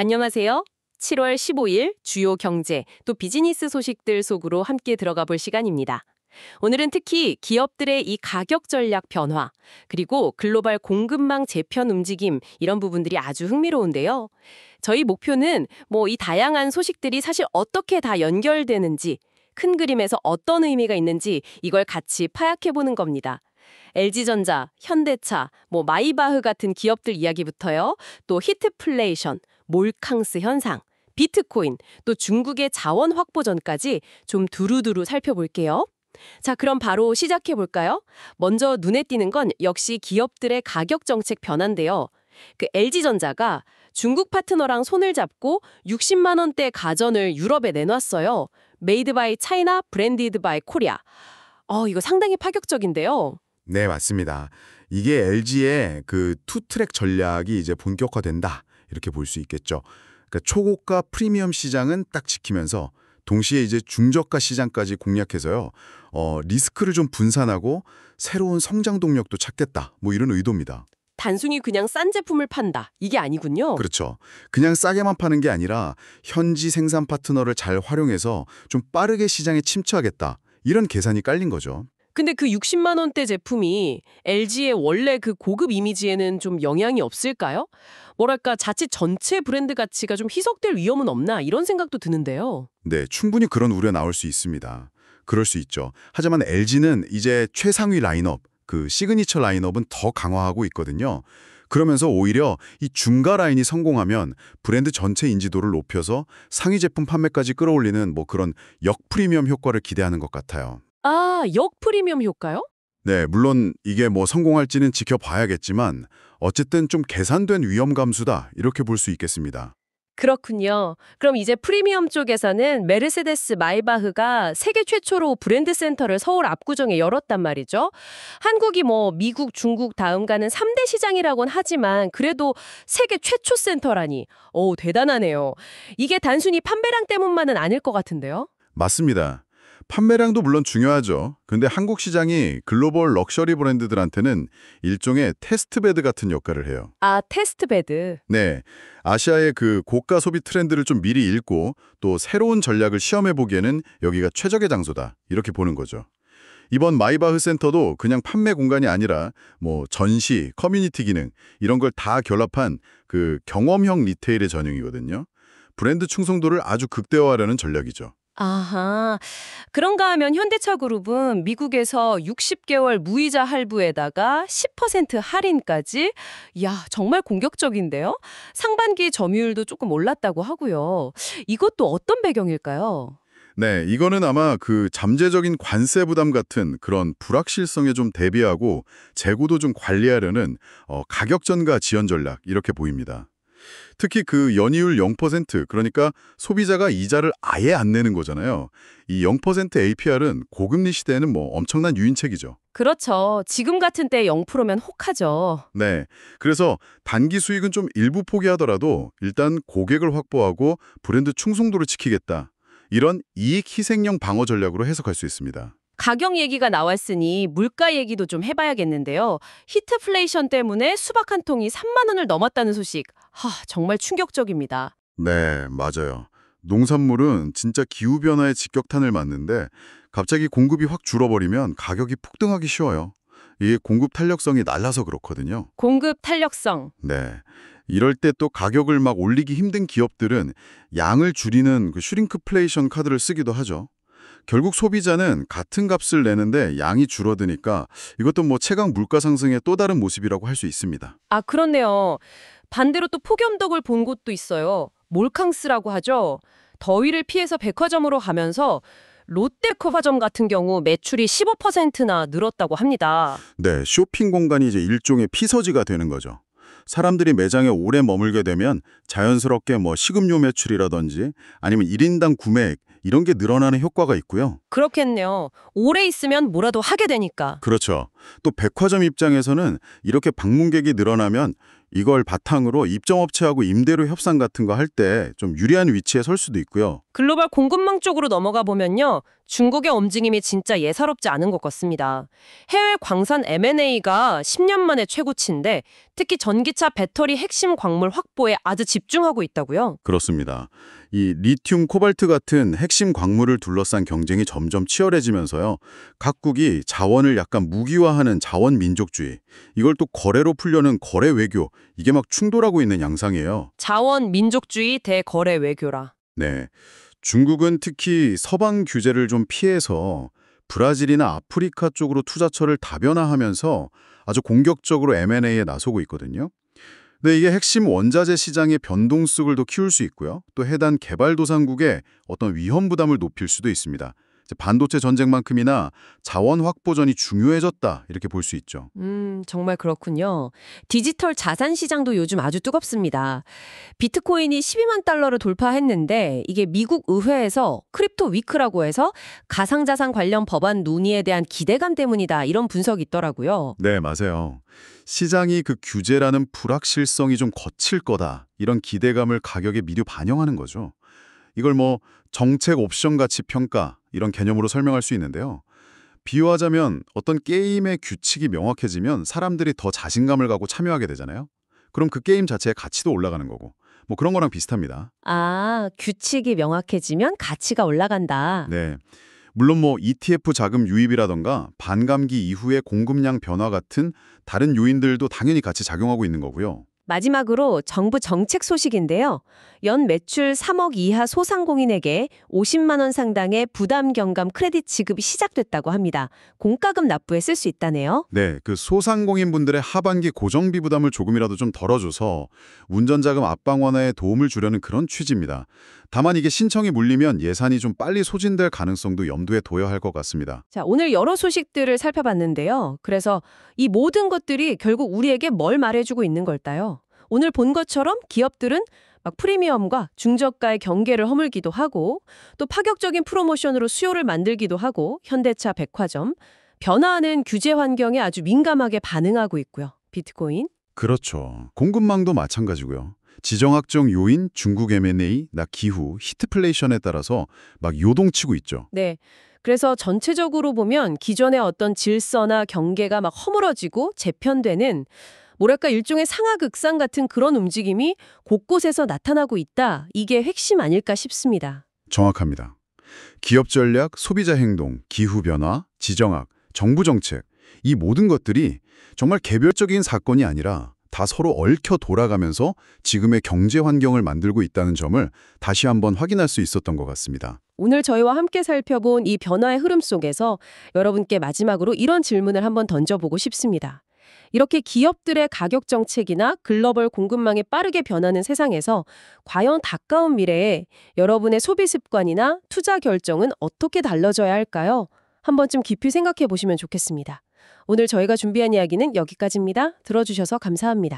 안녕하세요. 7월 15일 주요 경제 또 비즈니스 소식들 속으로 함께 들어가 볼 시간입니다. 오늘은 특히 기업들의 이 가격 전략 변화, 그리고 글로벌 공급망 재편 움직임 이런 부분들이 아주 흥미로운데요. 저희 목표는 이 다양한 소식들이 사실 어떻게 다 연결되는지, 큰 그림에서 어떤 의미가 있는지 이걸 같이 파악해 보는 겁니다. LG전자, 현대차, 마이바흐 같은 기업들 이야기부터요. 또 히트플레이션, 몰캉스 현상, 비트코인, 또 중국의 자원 확보전까지 좀 두루두루 살펴볼게요. 자, 그럼 바로 시작해 볼까요? 먼저 눈에 띄는 건 역시 기업들의 가격 정책 변화인데요. LG전자가 중국 파트너랑 손을 잡고 60만 원대 가전을 유럽에 내놨어요. 메이드 바이 차이나, 브랜디드 바이 코리아. 이거 상당히 파격적인데요. 네, 맞습니다. 이게 LG의 그 투트랙 전략이 이제 본격화된다. 이렇게 볼 수 있겠죠. 그러니까 초고가 프리미엄 시장은 딱 지키면서 동시에 이제 중저가 시장까지 공략해서요. 리스크를 좀 분산하고 새로운 성장 동력도 찾겠다. 이런 의도입니다. 단순히 그냥 싼 제품을 판다. 이게 아니군요. 그렇죠. 그냥 싸게만 파는 게 아니라 현지 생산 파트너를 잘 활용해서 좀 빠르게 시장에 침투하겠다. 이런 계산이 깔린 거죠. 근데 그 60만 원대 제품이 LG의 원래 그 고급 이미지에는 좀 영향이 없을까요? 뭐랄까 자칫 전체 브랜드 가치가 좀 희석될 위험은 없나 이런 생각도 드는데요. 네, 충분히 그런 우려 나올 수 있습니다. 그럴 수 있죠. 하지만 LG는 이제 최상위 라인업, 그 시그니처 라인업은 더 강화하고 있거든요. 그러면서 오히려 이 중가 라인이 성공하면 브랜드 전체 인지도를 높여서 상위 제품 판매까지 끌어올리는 그런 역프리미엄 효과를 기대하는 것 같아요. 아, 역프리미엄 효과요? 네, 물론 이게 성공할지는 지켜봐야겠지만 어쨌든 좀 계산된 위험 감수다 이렇게 볼 수 있겠습니다. 그렇군요. 그럼 이제 프리미엄 쪽에서는 메르세데스 마이바흐가 세계 최초로 브랜드 센터를 서울 압구정에 열었단 말이죠. 한국이 미국, 중국 다음 가는 3대 시장이라고는 하지만 그래도 세계 최초 센터라니. 대단하네요. 이게 단순히 판매량 때문만은 아닐 것 같은데요. 맞습니다. 판매량도 물론 중요하죠. 근데 한국 시장이 글로벌 럭셔리 브랜드들한테는 일종의 테스트베드 같은 역할을 해요. 아, 테스트베드. 네, 아시아의 그 고가 소비 트렌드를 좀 미리 읽고 또 새로운 전략을 시험해보기에는 여기가 최적의 장소다. 이렇게 보는 거죠. 이번 마이바흐 센터도 그냥 판매 공간이 아니라 전시, 커뮤니티 기능 이런 걸 다 결합한 그 경험형 리테일의 전형이거든요. 브랜드 충성도를 아주 극대화하려는 전략이죠. 아하. 그런가 하면 현대차 그룹은 미국에서 60개월 무이자 할부에다가 10% 할인까지? 이야, 정말 공격적인데요? 상반기 점유율도 조금 올랐다고 하고요. 이것도 어떤 배경일까요? 네, 이거는 아마 그 잠재적인 관세 부담 같은 그런 불확실성에 좀 대비하고 재고도 좀 관리하려는 가격 전가 지연 전략 이렇게 보입니다. 특히 그 연이율 0% 그러니까 소비자가 이자를 아예 안 내는 거잖아요. 이 0% APR은 고금리 시대에는 엄청난 유인책이죠. 그렇죠. 지금 같은 때 0%면 혹하죠. 네, 그래서 단기 수익은 좀 일부 포기하더라도 일단 고객을 확보하고 브랜드 충성도를 지키겠다. 이런 이익 희생형 방어 전략으로 해석할 수 있습니다. 가격 얘기가 나왔으니 물가 얘기도 좀 해봐야겠는데요. 히트플레이션 때문에 수박 한 통이 3만 원을 넘었다는 소식. 정말 충격적입니다. 네, 맞아요. 농산물은 진짜 기후변화의 직격탄을 맞는데 갑자기 공급이 확 줄어버리면 가격이 폭등하기 쉬워요. 이게 공급 탄력성이 날라서 그렇거든요. 공급 탄력성. 네. 이럴 때 또 가격을 막 올리기 힘든 기업들은 양을 줄이는 그 슈링크플레이션 카드를 쓰기도 하죠. 결국 소비자는 같은 값을 내는데 양이 줄어드니까 이것도 최강 물가 상승의 또 다른 모습이라고 할 수 있습니다. 아, 그렇네요. 반대로 또 폭염덕을 본 곳도 있어요. 몰캉스라고 하죠. 더위를 피해서 백화점으로 가면서 롯데백화점 같은 경우 매출이 15%나 늘었다고 합니다. 네, 쇼핑 공간이 이제 일종의 피서지가 되는 거죠. 사람들이 매장에 오래 머물게 되면 자연스럽게 식음료 매출이라든지 아니면 1인당 구매액 이런 게 늘어나는 효과가 있고요. 그렇겠네요. 오래 있으면 뭐라도 하게 되니까. 그렇죠. 또 백화점 입장에서는 이렇게 방문객이 늘어나면 이걸 바탕으로 입점업체하고 임대료 협상 같은 거 할 때 좀 유리한 위치에 설 수도 있고요. 글로벌 공급망 쪽으로 넘어가 보면요. 중국의 움직임이 진짜 예사롭지 않은 것 같습니다. 해외 광산 M&A가 10년 만에 최고치인데 특히 전기차 배터리 핵심 광물 확보에 아주 집중하고 있다고요. 그렇습니다. 이 리튬, 코발트 같은 핵심 광물을 둘러싼 경쟁이 점점 치열해지면서요. 각국이 자원을 약간 무기화하는 자원 민족주의, 이걸 또 거래로 풀려는 거래 외교, 이게 막 충돌하고 있는 양상이에요. 자원 민족주의 대 거래 외교라. 네. 중국은 특히 서방 규제를 좀 피해서 브라질이나 아프리카 쪽으로 투자처를 다변화하면서 아주 공격적으로 M&A에 나서고 있거든요. 근데 이게 핵심 원자재 시장의 변동성을 더 키울 수 있고요. 또 해당 개발도상국의 어떤 위험 부담을 높일 수도 있습니다. 이제 반도체 전쟁만큼이나 자원 확보전이 중요해졌다 이렇게 볼 수 있죠. 정말 그렇군요. 디지털 자산 시장도 요즘 아주 뜨겁습니다. 비트코인이 12만 달러를 돌파했는데 이게 미국 의회에서 크립토 위크라고 해서 가상자산 관련 법안 논의에 대한 기대감 때문이다 이런 분석이 있더라고요. 네, 맞아요. 시장이 그 규제라는 불확실성이 좀 거칠 거다 이런 기대감을 가격에 미리 반영하는 거죠. 이걸 뭐 정책 옵션 가치 평가 이런 개념으로 설명할 수 있는데요. 비유하자면 어떤 게임의 규칙이 명확해지면 사람들이 더 자신감을 갖고 참여하게 되잖아요. 그럼 그 게임 자체의 가치도 올라가는 거고 뭐 그런 거랑 비슷합니다. 아, 규칙이 명확해지면 가치가 올라간다. 네. 물론 뭐 ETF 자금 유입이라던가 반감기 이후의 공급량 변화 같은 다른 요인들도 당연히 같이 작용하고 있는 거고요. 마지막으로 정부 정책 소식인데요. 연 매출 3억 이하 소상공인에게 50만 원 상당의 부담 경감 크레딧 지급이 시작됐다고 합니다. 공과금 납부에 쓸 수 있다네요. 네, 그 소상공인분들의 하반기 고정비 부담을 조금이라도 좀 덜어줘서 운전자금 압박 완화에 도움을 주려는 그런 취지입니다. 다만 이게 신청이 물리면 예산이 좀 빨리 소진될 가능성도 염두에 둬야 할 것 같습니다. 자, 오늘 여러 소식들을 살펴봤는데요. 그래서 이 모든 것들이 결국 우리에게 뭘 말해주고 있는 걸까요? 오늘 본 것처럼 기업들은 막 프리미엄과 중저가의 경계를 허물기도 하고 또 파격적인 프로모션으로 수요를 만들기도 하고 현대차, 백화점, 변화하는 규제 환경에 아주 민감하게 반응하고 있고요. 비트코인. 그렇죠. 공급망도 마찬가지고요. 지정학적 요인, 중국 M&A, 기후, 히트플레이션에 따라서 막 요동치고 있죠. 네. 그래서 전체적으로 보면 기존의 어떤 질서나 경계가 막 허물어지고 재편되는 뭐랄까 일종의 상하극상 같은 그런 움직임이 곳곳에서 나타나고 있다. 이게 핵심 아닐까 싶습니다. 정확합니다. 기업 전략, 소비자 행동, 기후 변화, 지정학, 정부 정책, 이 모든 것들이 정말 개별적인 사건이 아니라 다 서로 얽혀 돌아가면서 지금의 경제 환경을 만들고 있다는 점을 다시 한번 확인할 수 있었던 것 같습니다. 오늘 저희와 함께 살펴본 이 변화의 흐름 속에서 여러분께 마지막으로 이런 질문을 한번 던져보고 싶습니다. 이렇게 기업들의 가격 정책이나 글로벌 공급망이 빠르게 변하는 세상에서 과연 가까운 미래에 여러분의 소비 습관이나 투자 결정은 어떻게 달라져야 할까요? 한 번쯤 깊이 생각해 보시면 좋겠습니다. 오늘 저희가 준비한 이야기는 여기까지입니다. 들어주셔서 감사합니다.